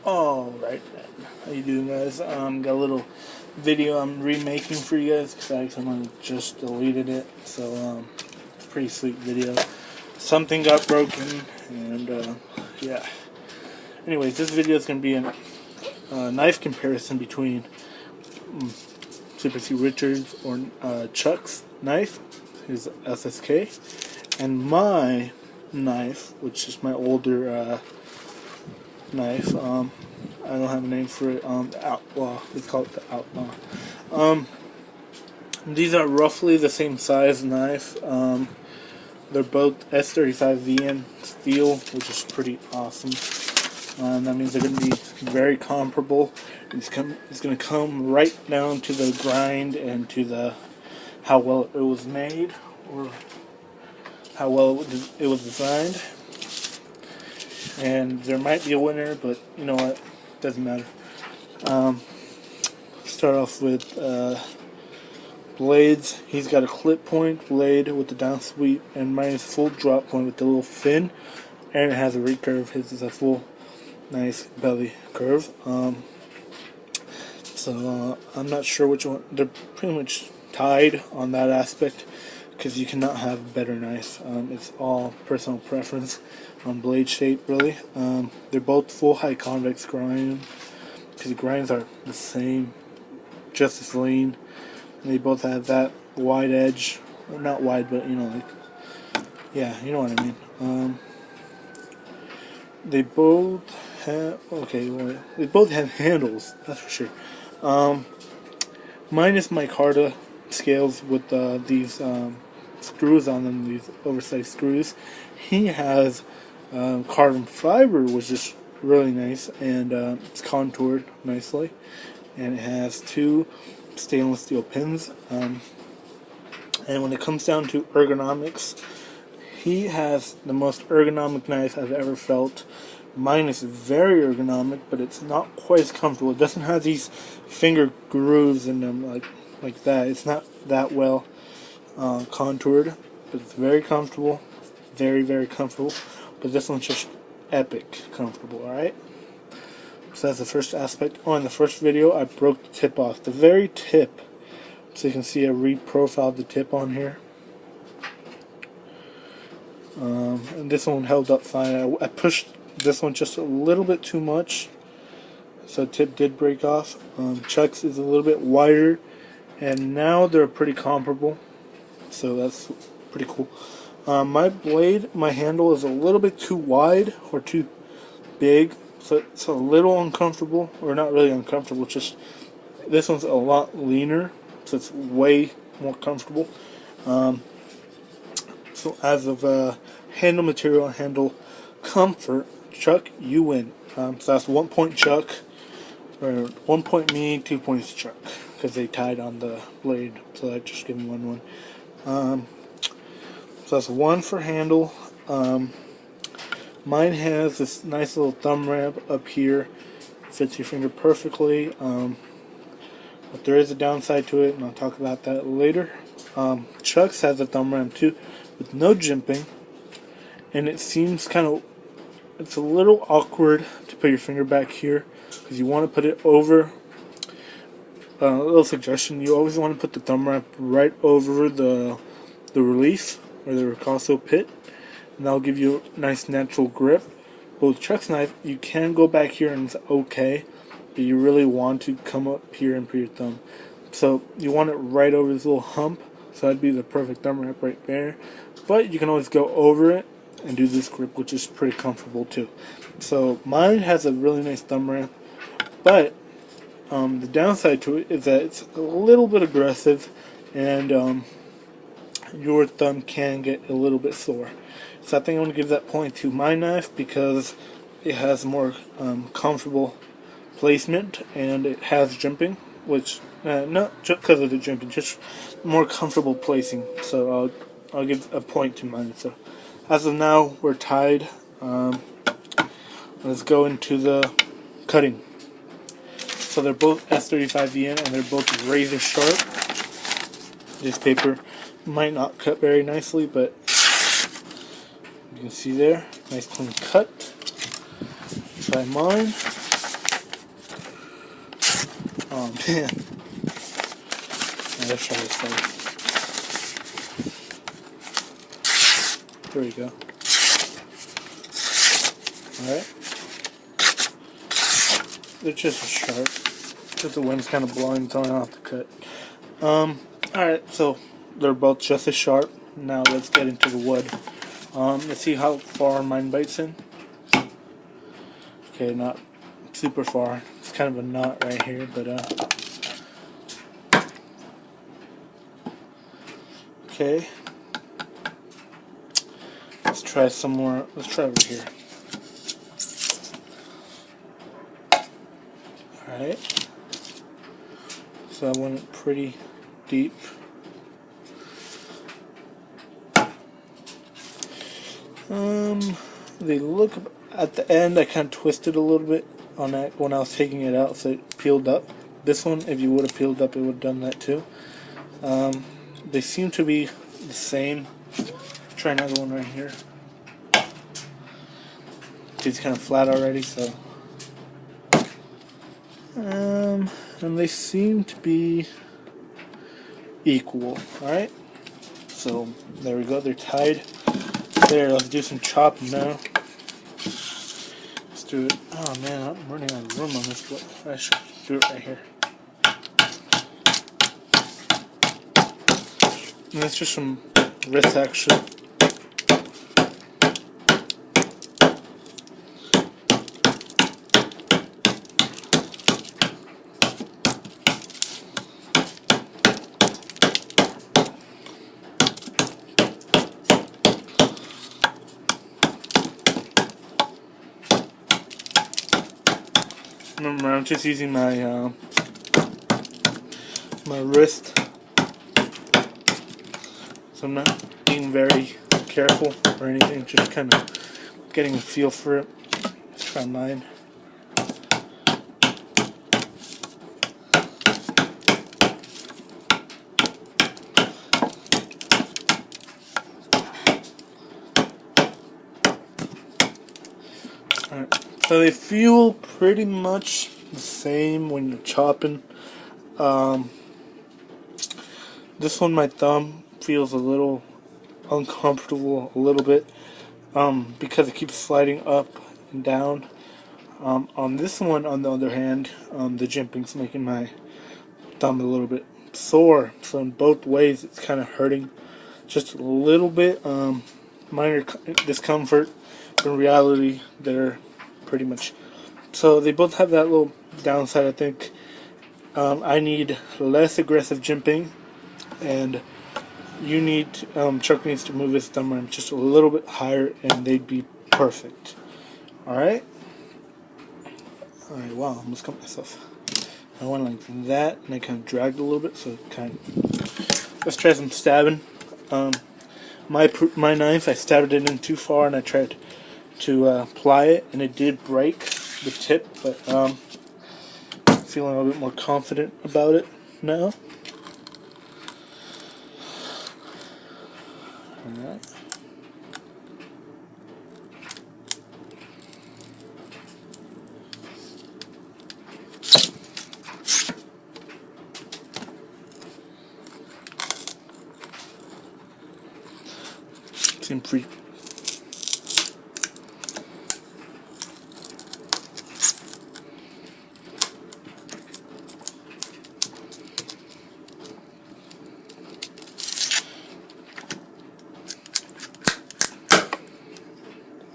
Alright then, how you doing guys? Got a little video I'm remaking for you guys because I accidentally just deleted it, so pretty sweet video. Something got broken and yeah. Anyways, this video is going to be a knife comparison between SuperC Richards or Chuck's knife, his SSK, and my knife, which is my older knife. I don't have a name for it. The Outlaw. Let's call it the Outlaw. These are roughly the same size knife. They're both S35VN steel, which is pretty awesome. That means they're going to be very comparable. It's going to come right down to the grind and to the how well it was made or how well it was designed. And there might be a winner, but you know what? Doesn't matter. Start off with blades. He's got a clip point blade with the down sweep, and mine is full drop point with the little fin, and it has a recurve. His is a full nice belly curve. So I'm not sure which one. They're pretty much tied on that aspect because you cannot have a better knife. It's all personal preference on blade shape, really. They're both full high convex grind because the grinds are the same, just as lean. And they both have that wide edge, well, not wide, but you know, like, yeah, you know what I mean. They both have they both have handles, that's for sure. Mine is micarta scales with these screws on them, these oversized screws. He has carbon fiber, which is really nice, and it's contoured nicely, and it has two stainless steel pins. And when it comes down to ergonomics, he has the most ergonomic knife I've ever felt. Mine is very ergonomic, but it's not quite as comfortable. It doesn't have these finger grooves in them like that. It's not that well contoured, but it's very comfortable. Very, very comfortable. But this one's just epic comfortable, alright? So that's the first aspect. Oh, in the first video, I broke the tip off. The very tip. So you can see I reprofiled the tip on here. And this one held up fine. I pushed this one just a little bit too much, so the tip did break off. Chuck's is a little bit wider, and now they're pretty comparable, so that's pretty cool. My blade, my handle is a little bit too wide or too big, so it's a little uncomfortable, or not really uncomfortable, just this one's a lot leaner, so it's way more comfortable. So as of handle material and handle comfort, Chuck, you win. So that's 1 point Chuck, or 1 point me, 2 points Chuck, because they tied on the blade, so I just give him 1-1. So that's 1 for handle. Mine has this nice little thumb ramp up here, fits your finger perfectly, but there is a downside to it, and I'll talk about that later. Chuck's has a thumb ramp too, with no jimping, and it seems it's a little awkward to put your finger back here because you want to put it over. A little suggestion: you always want to put the thumb ramp right over the relief or the ricasso pit, and that'll give you a nice natural grip. But with Chuck's knife, you can go back here and it's okay, but you really want to come up here and put your thumb. So you want it right over this little hump. So that'd be the perfect thumb ramp right there. But you can always go over it and do this grip, which is pretty comfortable too. So mine has a really nice thumb ramp, but the downside to it is that it's a little bit aggressive, and your thumb can get a little bit sore. So I think I'm going to give that point to my knife because it has more comfortable placement, and it has jimping, which not just because of the jimping, just more comfortable placing. So I'll give a point to mine. So as of now, we're tied. Let's go into the cutting. So they're both S35VN, and they're both razor sharp. This paper might not cut very nicely, but you can see there, nice clean cut. Try mine. Oh man. Let's try this side. There we go. Alright. They're just sharp. Because the wind's kind of blowing, it's only off the cut. Alright, so they're both just as sharp. Now let's get into the wood. Let's see how far mine bites in. Okay, not super far. It's kind of a knot right here, but okay. Let's try some more. Let's try over here. Alright. So that went pretty deep. They look at the end. I kind of twisted a little bit on that when I was taking it out, so it peeled up. This one, if you would have peeled up, it would have done that too. They seem to be the same. Try another one right here. It's kind of flat already, so. And they seem to be equal. Alright, so there we go, they're tied. There, let's do some chopping now. Let's do it. Oh man, I'm running out of room on this, but I should do it right here. And that's just some wrist action. Remember, I'm just using my my wrist, so I'm not being very careful or anything. Just kind of getting a feel for it. Let's try mine. Alright. So they feel pretty much the same when you're chopping. This one, my thumb feels a little uncomfortable, a little bit, because it keeps sliding up and down. On this one, on the other hand, the jimping's making my thumb a little bit sore. So in both ways, it's kind of hurting just a little bit. Minor discomfort. In reality, they're pretty much. So they both have that little downside, I think. I need less aggressive jimping, and you need Chuck needs to move his thumb arm just a little bit higher, and they'd be perfect. Alright? Alright, wow, I almost cut myself. I went like that, and I kind of dragged a little bit, so it kind of. Let's try some stabbing. My knife, I stabbed it in too far, and I tried to ply it, and it did break the tip, but feeling a little bit more confident about it now. Alright. Seems pretty.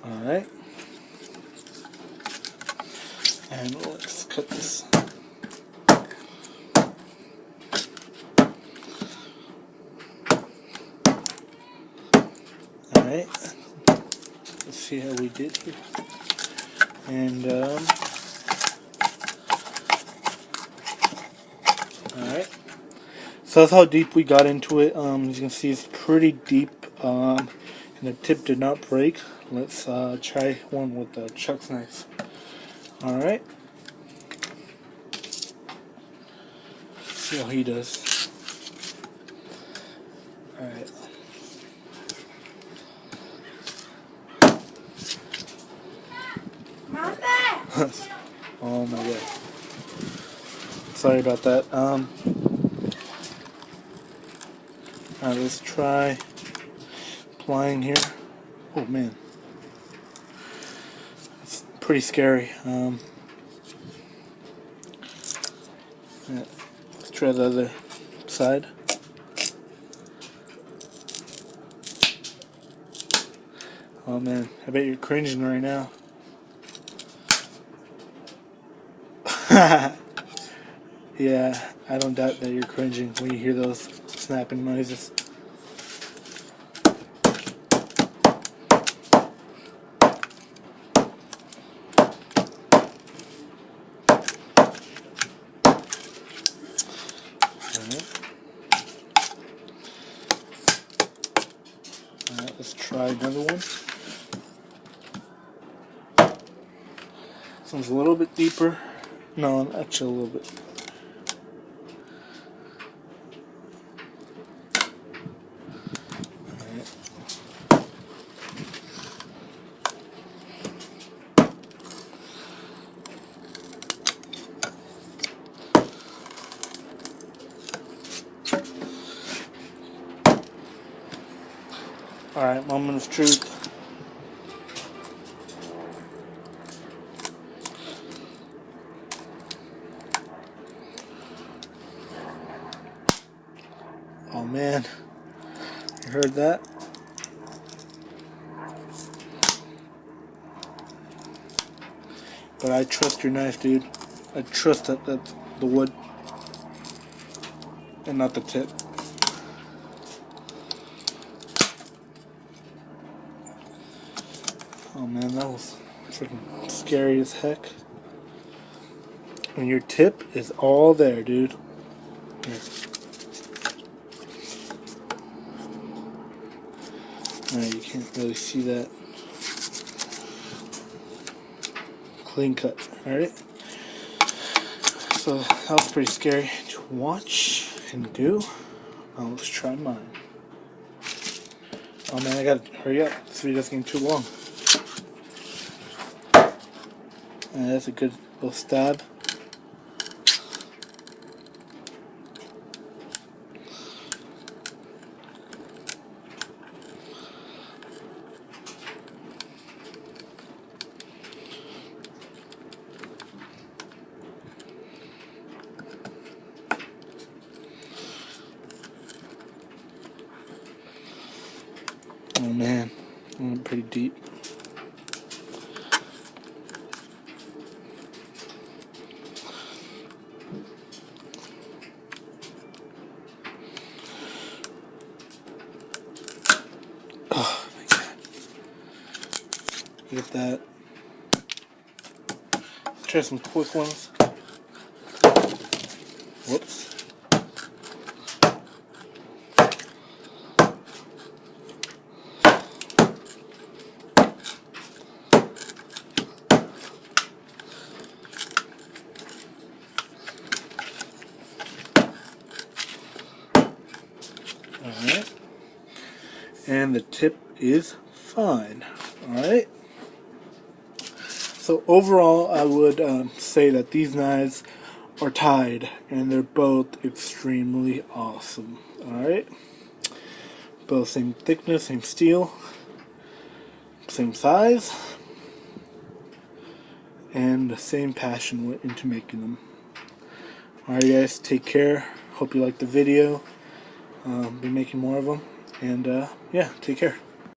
Alright, and let's cut this. Alright, let's see how we did here. And, alright, so that's how deep we got into it. As you can see, it's pretty deep, and the tip did not break. Let's try one with the Chuck's knife. Alright. See how he does. Alright. Oh my god. Sorry about that. Alright, let's try applying here. Oh man, it's pretty scary. Yeah, let's try the other side. Oh man, I bet you're cringing right now. Yeah, I don't doubt that you're cringing when you hear those snapping noises. Alright, let's try another one. This one's a little bit deeper. No, actually a little bit. Alright, moment of truth. Oh man, you heard that? But I trust your knife, dude. I trust that that's the wood and not the tip. Oh man, that was freaking scary as heck. And your tip is all there, dude. Here. Alright, you can't really see that. Clean cut, alright? So that was pretty scary to watch and do. Now let's try mine. Oh man, I gotta hurry up. This video's getting too long. And that's a good little stab. Oh man, I went pretty deep. Oh my god. Look at that. Let's try some quick ones. Whoops. Alright. And the tip is fine. Alright. So overall, I would say that these knives are tied, and they're both extremely awesome. Alright. Both same thickness, same steel, same size, and the same passion went into making them. Alright guys, take care. Hope you liked the video. Be making more of them. And yeah, take care.